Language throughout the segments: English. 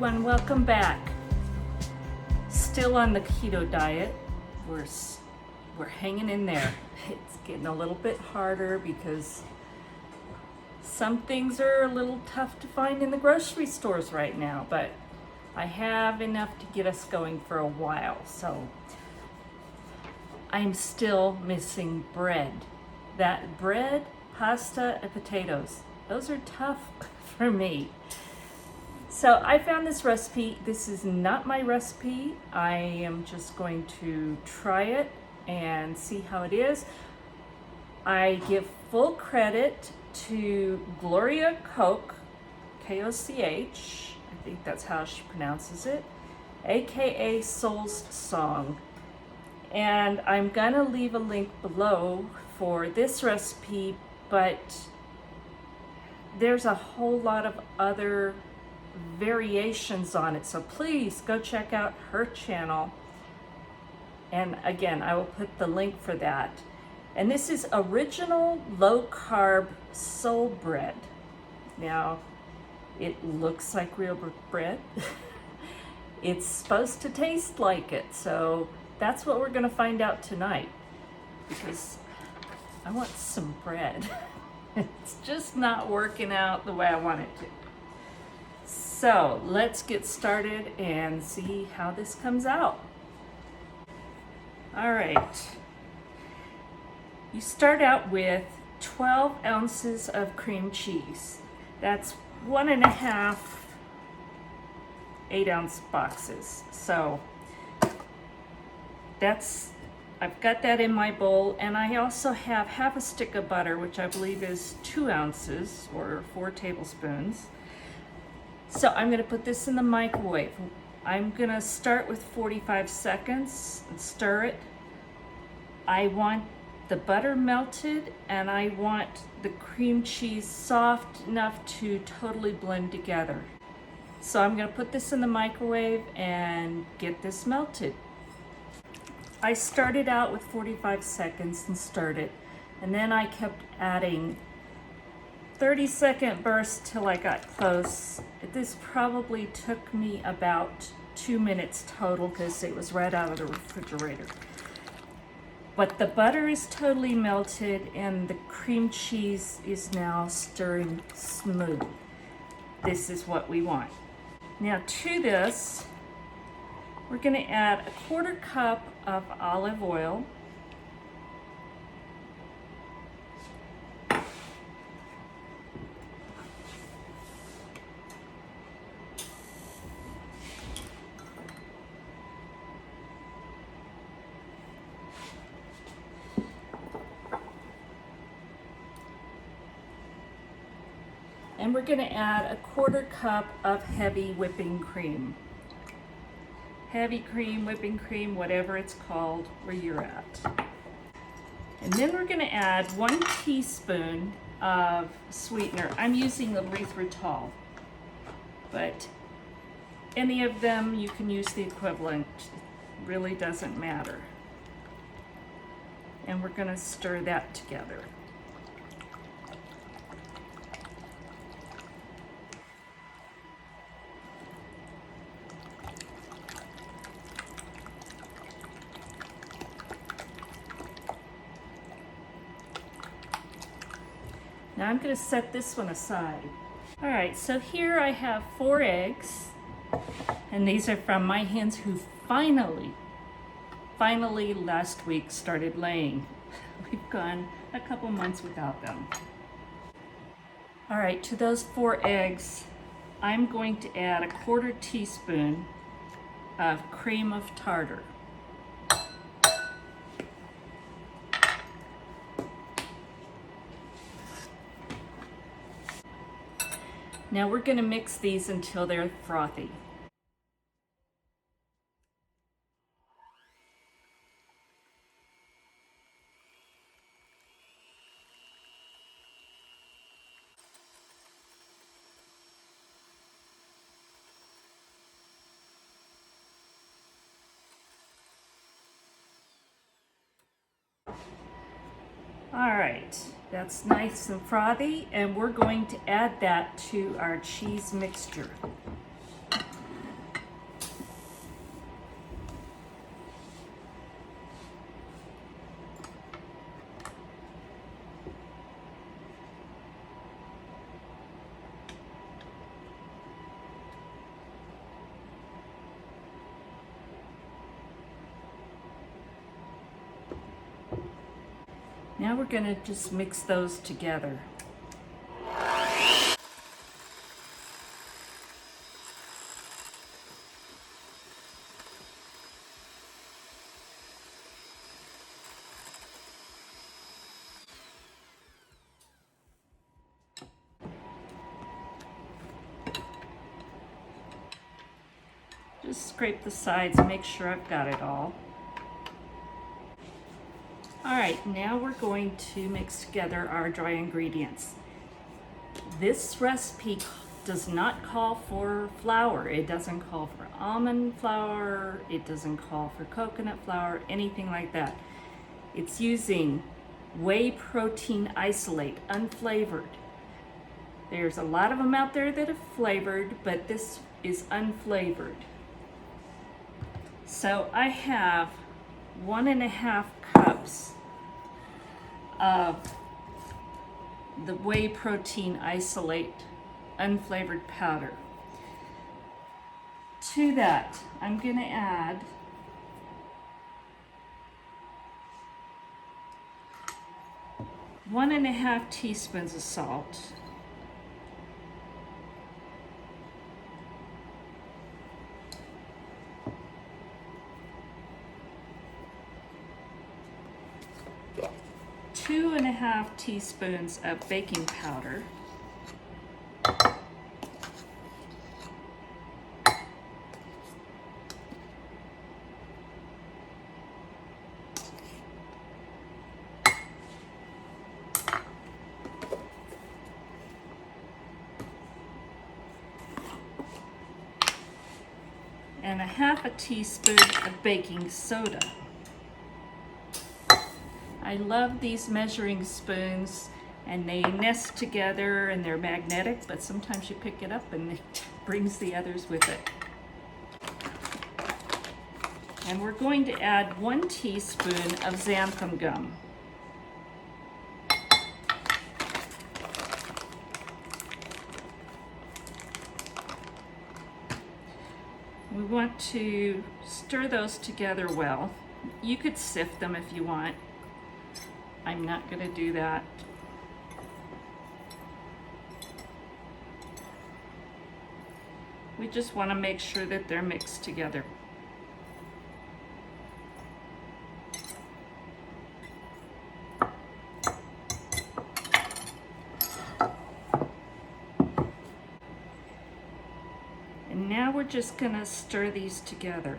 everyone, welcome back. Still on the keto diet. We're hanging in there. It's getting a little bit harder because some things are a little tough to find in the grocery stores right now, but I have enough to get us going for a while. So I'm still missing bread. That bread, pasta, and potatoes, those are tough for me. So I found this recipe. This is not my recipe. I am just going to try it and see how it is. I give full credit to Gloria Koch, K-O-C-H, I think that's how she pronounces it, aka Soul's Song. And I'm gonna leave a link below for this recipe, but there's a whole lot of other variations on it, so please go check out her channel. And again, I will put the link for that. And this is original low carb soul bread. Now, it looks like real bread. It's supposed to taste like it, so that's what we're gonna find out tonight, because I want some bread. It's just not working out the way I want it to. So let's get started and see how this comes out. All right. You start out with 12 ounces of cream cheese. That's 1.5 8-ounce boxes. So I've got that in my bowl, and I also have half a stick of butter, which I believe is 2 ounces or 4 tablespoons. So I'm gonna put this in the microwave. I'm gonna start with 45 seconds and stir it. I want the butter melted, and I want the cream cheese soft enough to totally blend together. So I'm gonna put this in the microwave and get this melted. I started out with 45 seconds and stirred it, and then I kept adding 30-second bursts till I got close. This probably took me about 2 minutes total because it was right out of the refrigerator. But the butter is totally melted and the cream cheese is now stirring smooth. This is what we want. Now to this, we're gonna add 1/4 cup of olive oil. And we're gonna add 1/4 cup of heavy whipping cream. Heavy cream, whipping cream, whatever it's called, where you're at. And then we're gonna add 1 teaspoon of sweetener. I'm using the erythritol, but any of them, you can use the equivalent. It really doesn't matter. And we're gonna stir that together. Now I'm going to set this one aside. All right, so here I have 4 eggs, and these are from my hens who finally last week started laying. We've gone a couple months without them. All right, to those 4 eggs, I'm going to add 1/4 teaspoon of cream of tartar. Now we're going to mix these until they're frothy. All right, that's nice and frothy, and we're going to add that to our cheese mixture. Now we're going to just mix those together. Just scrape the sides and make sure I've got it all. All right, now we're going to mix together our dry ingredients. This recipe does not call for flour. It doesn't call for almond flour. It doesn't call for coconut flour, anything like that. It's using whey protein isolate, unflavored. There's a lot of them out there that are flavored, but this is unflavored. So I have 1.5 cups of the whey protein isolate unflavored powder. To that, I'm going to add one and a half teaspoons of salt, two and a half teaspoons of baking powder, and a half a teaspoon of baking soda. I love these measuring spoons, and they nest together and they're magnetic, but sometimes you pick it up and it brings the others with it. And we're going to add 1 teaspoon of xanthan gum. We want to stir those together well. You could sift them if you want. I'm not going to do that. We just want to make sure that they're mixed together. And now we're just going to stir these together.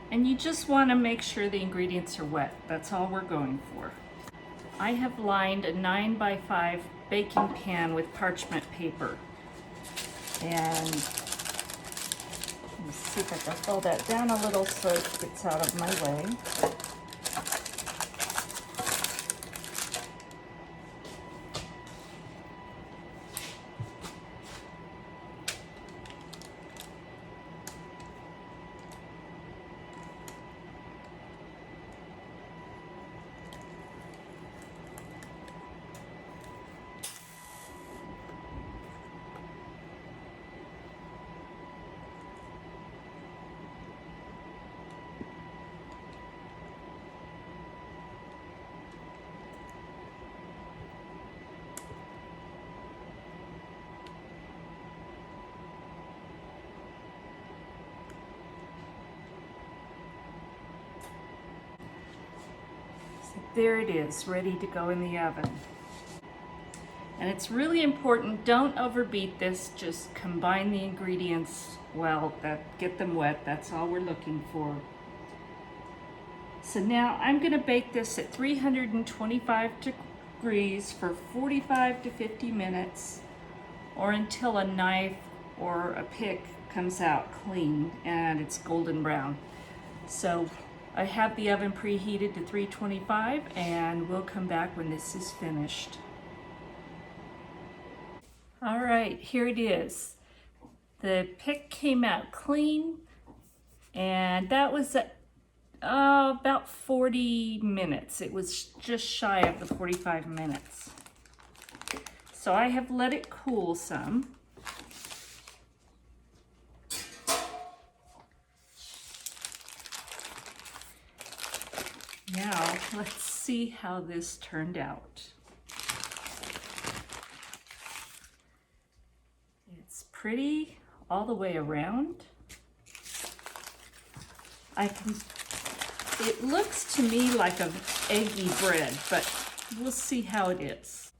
And you just want to make sure the ingredients are wet. That's all we're going for. I have lined a 9x5 baking pan with parchment paper. And let me see if I can fold that down a little so it gets out of my way. There it is, ready to go in the oven. And it's really important, don't overbeat this, just combine the ingredients well, get them wet, that's all we're looking for. So now I'm gonna bake this at 325 degrees for 45 to 50 minutes, or until a knife or a pick comes out clean and it's golden brown. So I have the oven preheated to 325 and we'll come back when this is finished. All right, here it is. The pick came out clean, and that was at about 40 minutes. It was just shy of the 45 minutes. So I have let it cool some. Now let's see how this turned out. It's pretty all the way around. It looks to me like an eggy bread, but we'll see how it is.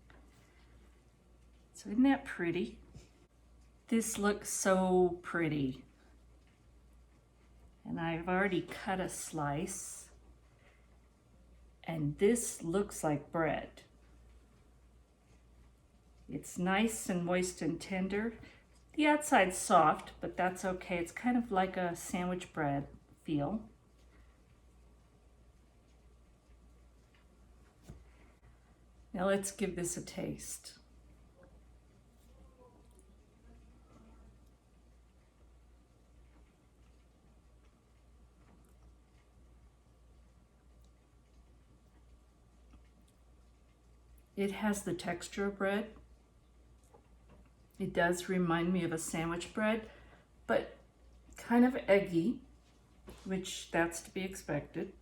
So isn't that pretty? This looks so pretty. And I've already cut a slice. And this looks like bread. It's nice and moist and tender. The outside's soft, but that's okay. It's kind of like a sandwich bread feel. Now let's give this a taste. It has the texture of bread. It does remind me of a sandwich bread, but kind of eggy, which that's to be expected.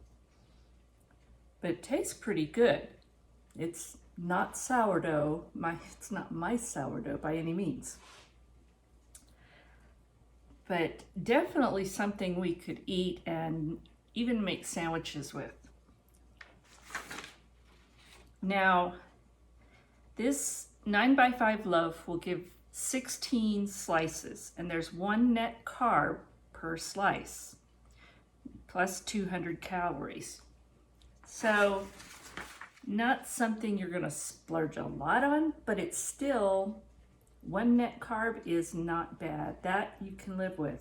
But it tastes pretty good. It's not sourdough. It's not my sourdough by any means. But definitely something we could eat and even make sandwiches with. Now, this 9x5 loaf will give 16 slices, and there's 1 net carb per slice, plus 200 calories. So, not something you're gonna splurge a lot on, but it's still, 1 net carb is not bad. That you can live with.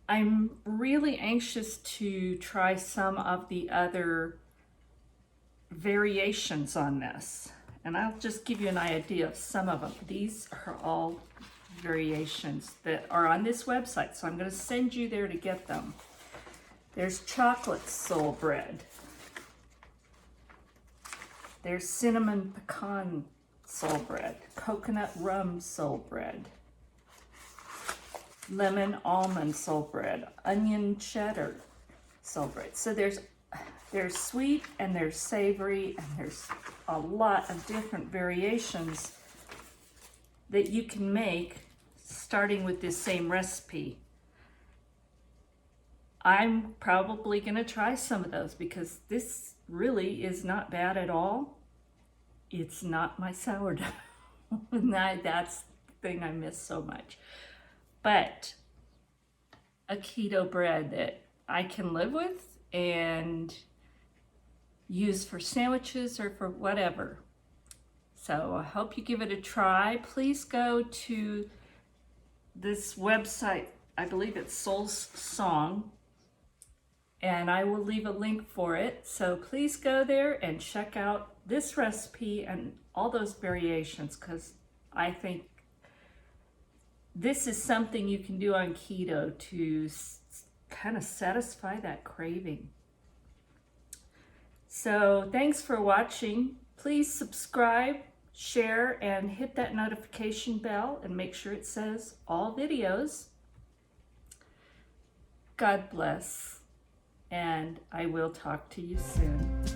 I'm really anxious to try some of the other variations on this, and I'll just give you an idea of some of them. These are all variations that are on this website, so I'm going to send you there to get them. There's chocolate soul bread. There's cinnamon pecan soul bread, coconut rum soul bread, lemon almond soul bread, onion cheddar soul bread. So there's sweet and there's savory, and there's a lot of different variations that you can make starting with this same recipe. I'm probably going to try some of those because this really is not bad at all. It's not my sourdough. That's the thing I miss so much. But a keto bread that I can live with and use for sandwiches or for whatever. So I hope you give it a try. Please go to this website, I believe it's Soul's Song, and I will leave a link for it. So please go there and check out this recipe and all those variations, because I think this is something you can do on keto to kind of satisfy that craving. So thanks for watching. Please subscribe, share, and hit that notification bell and make sure it says all videos. God bless, and I will talk to you soon.